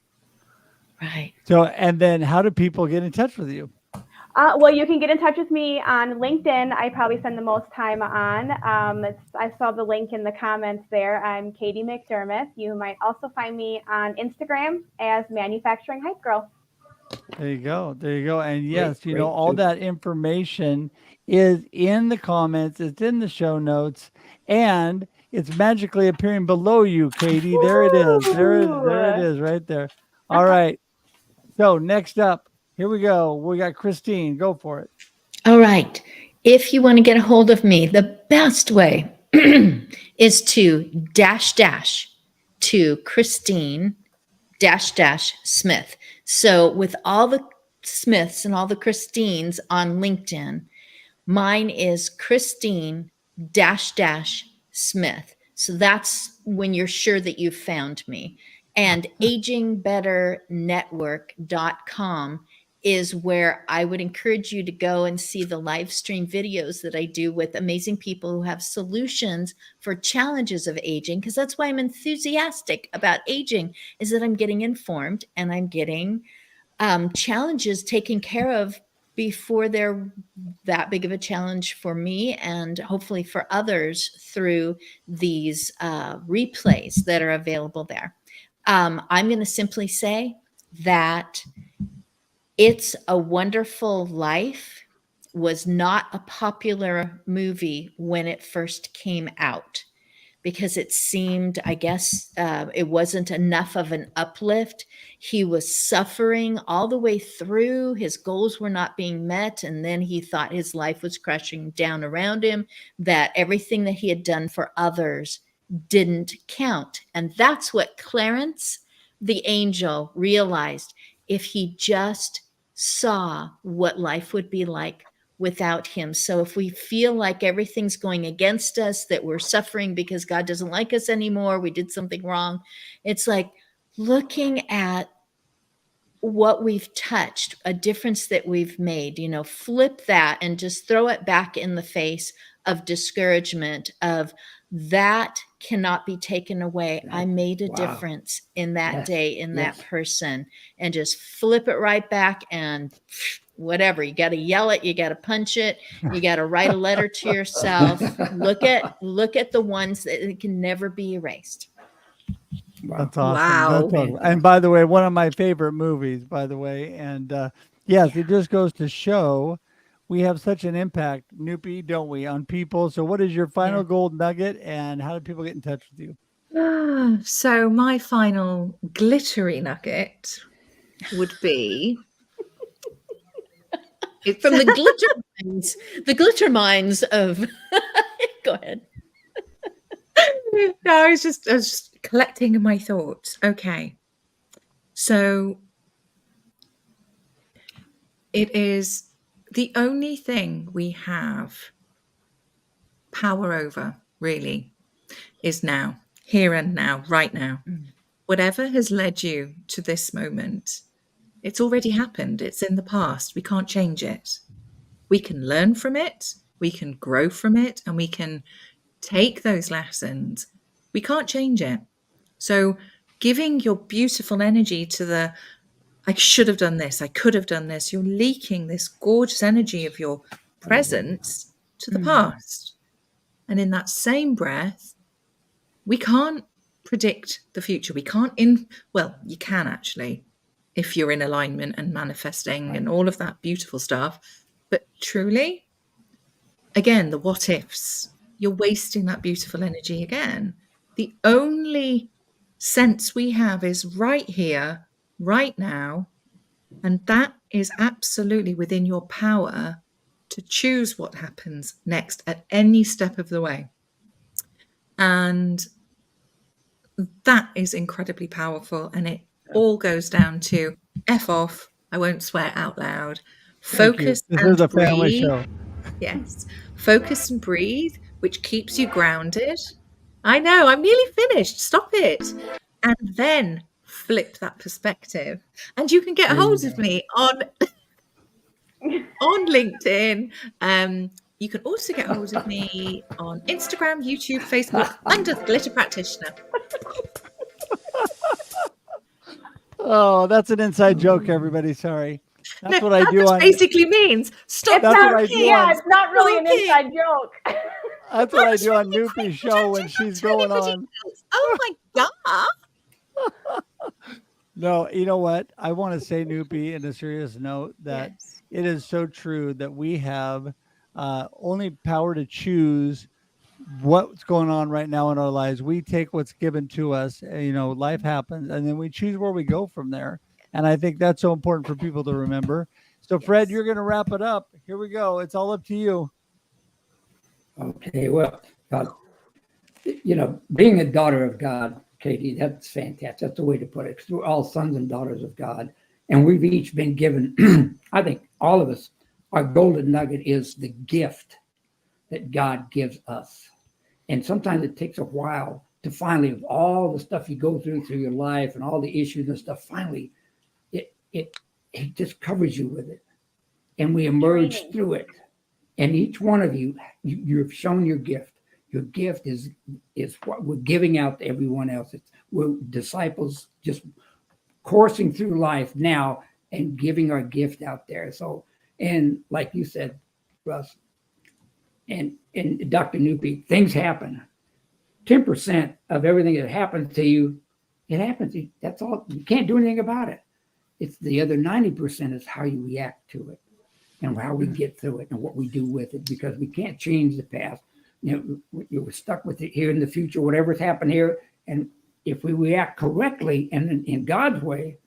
[SPEAKER 3] Right.
[SPEAKER 1] So, and then how do people get in touch with you?
[SPEAKER 2] Well, you can get in touch with me on LinkedIn. I probably spend the most time on. I saw the link in the comments there. I'm Kati McDermith. You might also find me on Instagram as Manufacturing Hype Girl.
[SPEAKER 1] There you go. There you go. And yes,
[SPEAKER 5] Great,
[SPEAKER 1] all
[SPEAKER 5] great.
[SPEAKER 1] that information is in the comments. It's in the show notes, and it's magically appearing below you, Kati. There it is. There it is, right there. All right. So next up, here we go. We got Christine. Go for it.
[SPEAKER 3] All right. If you want to get a hold of me, the best way is to dash to Christine Smith. So with all the Smiths and all the Christines on LinkedIn, mine is Christine Smith. So that's when you're sure that you've found me. And agingbetternetwork.com is where I would encourage you to go and see the live stream videos that I do with amazing people who have solutions for challenges of aging, because that's why I'm enthusiastic about aging, is that I'm getting informed and I'm getting challenges taken care of before they're that big of a challenge for me and hopefully for others through these replays that are available there. I'm going to simply say that It's a Wonderful Life was not a popular movie when it first came out because it seemed, I guess, it wasn't enough of an uplift. He was suffering all the way through. His goals were not being met. And then he thought his life was crashing down around him, that everything that he had done for others didn't count. And that's what Clarence, the angel, realized. If he just saw what life would be like without him. So if we feel like everything's going against us, that we're suffering because God doesn't like us anymore, we did something wrong, it's like looking at what we've touched, a difference that we've made, flip that and just throw it back in the face of discouragement, of that cannot be taken away. I made a difference in that day, in that person, and just flip it right back and whatever. You got to yell it, you got to punch it, you got to write a letter to yourself. Look at the ones that can never be erased.
[SPEAKER 1] That's awesome.
[SPEAKER 4] Wow.
[SPEAKER 1] That's awesome. And by the way, one of my favorite movies, by the way. And yes, it just goes to show we have such an impact, Nupi, don't we, on people. So what is your final gold nugget and how do people get in touch with you?
[SPEAKER 4] So my final glittery nugget would be
[SPEAKER 3] from the glitter mines of go ahead.
[SPEAKER 4] No, I was just collecting my thoughts. Okay. So it is the only thing we have power over, really, is now, here and now, right now. Whatever has led you to this moment, it's already happened. It's in the past. We can't change it. We can learn from it. We can grow from it, and we can take those lessons. We can't change it. So giving your beautiful energy to the, I should have done this, I could have done this, you're leaking this gorgeous energy of your presence to the past. And in that same breath, we can't predict the future. We can't well, you can actually, if you're in alignment and manifesting and all of that beautiful stuff. But truly, again, the what ifs, you're wasting that beautiful energy again. The only sense we have is right here, right now. And that is absolutely within your power to choose what happens next at any step of the way. And that is incredibly powerful. And it all goes down to F off. I won't swear out loud. Focus and
[SPEAKER 1] This is a family
[SPEAKER 4] breathe.
[SPEAKER 1] show.
[SPEAKER 4] Yes. Focus and breathe, which keeps you grounded. I know, I'm nearly finished. Stop it. And then flip that perspective. And you can get hold of me on on LinkedIn. You can also get hold of me on Instagram, YouTube, Facebook under the Glitter Practitioner.
[SPEAKER 1] Oh, that's an inside joke, everybody. Sorry. That's what I do
[SPEAKER 4] just
[SPEAKER 1] on.
[SPEAKER 4] basically means stop.
[SPEAKER 1] That's what I
[SPEAKER 4] talking.
[SPEAKER 1] do
[SPEAKER 2] Yeah,
[SPEAKER 1] on.
[SPEAKER 2] it's not really an
[SPEAKER 4] Okay.
[SPEAKER 2] inside joke.
[SPEAKER 1] That's what I do on Nupi's show when she's going on.
[SPEAKER 4] Oh my God.
[SPEAKER 1] No, you know what? I want to say, Nupi, in a serious note, that
[SPEAKER 4] Yes.
[SPEAKER 1] it is so true that we have only power to choose what's going on right now in our lives. We take what's given to us, life happens, and then we choose where we go from there. And I think that's so important for people to remember. So, Fred,
[SPEAKER 4] Yes.
[SPEAKER 1] you're going to wrap it up. Here we go. It's all up to you.
[SPEAKER 5] Okay, well, being a daughter of God, Katie, that's fantastic. That's the way to put it. 'Cause we're all sons and daughters of God. And we've each been given, I think all of us, our golden nugget is the gift that God gives us. And sometimes it takes a while to finally, with all the stuff you go through your life and all the issues and stuff, finally, it just covers you with it. And we emerge
[SPEAKER 2] Training.
[SPEAKER 5] through it. And each one of you've shown your gift. Your gift is what we're giving out to everyone else. We're disciples just coursing through life now and giving our gift out there. So, and like you said, Russ, and Dr. Nupi, things happen. 10% of everything that happens to you, it happens. That's all. You can't do anything about it. It's the other 90% is how you react to it and how we get through it and what we do with it, because we can't change the past. We're stuck with it here in the future, whatever's happened here. And if we react correctly and in God's way,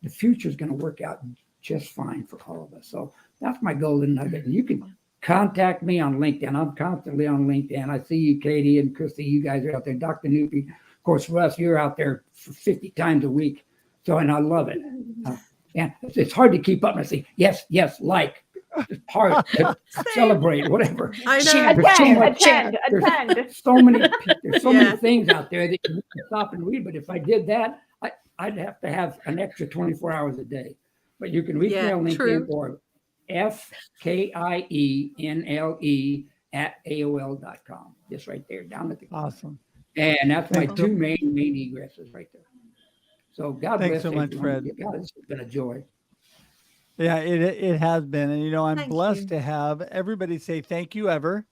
[SPEAKER 5] the future is going to work out just fine for all of us. So that's my golden nugget. And you can contact me on LinkedIn. I'm constantly on LinkedIn. I see you, Katie and Christy. You guys are out there. Dr. Nupi, of course, Russ, you're out there for 50 times a week. So, and I love it. And it's hard to keep up and say, yes, like. It's hard to celebrate, whatever.
[SPEAKER 4] I know.
[SPEAKER 5] Share.
[SPEAKER 2] Attend.
[SPEAKER 5] There's so many things out there that you can stop and read. But if I did that, I'd have to have an extra 24 hours a day. But you can reach me on LinkedIn or FKIENLE@AOL.com. Just right there, down at the
[SPEAKER 1] Awesome.
[SPEAKER 5] And that's my two main egresses right there. So God bless.
[SPEAKER 1] Thanks so much, Fred.
[SPEAKER 5] God, it's been a joy.
[SPEAKER 1] Yeah, it has been. And, I'm
[SPEAKER 4] Thank
[SPEAKER 1] blessed
[SPEAKER 4] you.
[SPEAKER 1] to have everybody say thank you ever.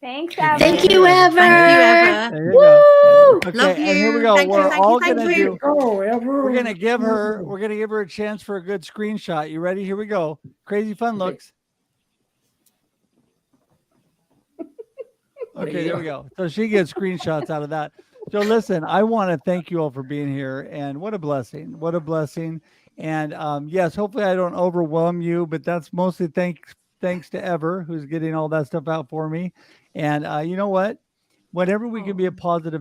[SPEAKER 2] Thanks, Ever.
[SPEAKER 3] Thank you, Ever.
[SPEAKER 4] Thank you,
[SPEAKER 1] There
[SPEAKER 4] Ever.
[SPEAKER 1] you go. Okay,
[SPEAKER 4] Love
[SPEAKER 1] and here we
[SPEAKER 4] you.
[SPEAKER 1] go.
[SPEAKER 4] Thank you,
[SPEAKER 1] We're
[SPEAKER 4] thank you,
[SPEAKER 1] all
[SPEAKER 4] thank
[SPEAKER 1] gonna
[SPEAKER 4] you.
[SPEAKER 1] do.
[SPEAKER 5] Ever.
[SPEAKER 1] We're gonna give her a chance for a good screenshot. You ready? Here we go. Crazy fun looks. Okay, there we go. So she gets screenshots out of that. So listen, I want to thank you all for being here, and what a blessing. What a blessing. And yes, hopefully I don't overwhelm you, but that's mostly thanks to Ever, who's getting all that stuff out for me. And you know what? Whenever we can be a positive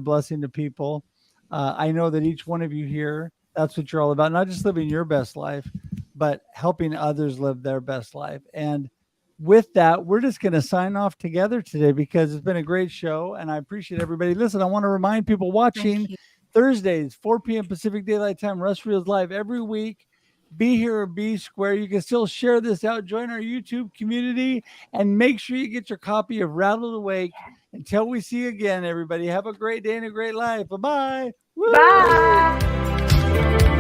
[SPEAKER 1] blessing to people, I know that each one of you here, that's what you're all about. Not just living your best life, but helping others live their best life. And with that, we're just going to sign off together today because it's been a great show and I appreciate everybody. Listen, I want to remind people watching Thursdays, 4 p.m. Pacific Daylight Time, Russ Reels Live every week. Be here or be square. You can still share this out, join our YouTube community, and make sure you get your copy of Rattled Awake. Until we see you again, everybody, have a great day and a great life. Bye-bye.
[SPEAKER 2] Bye.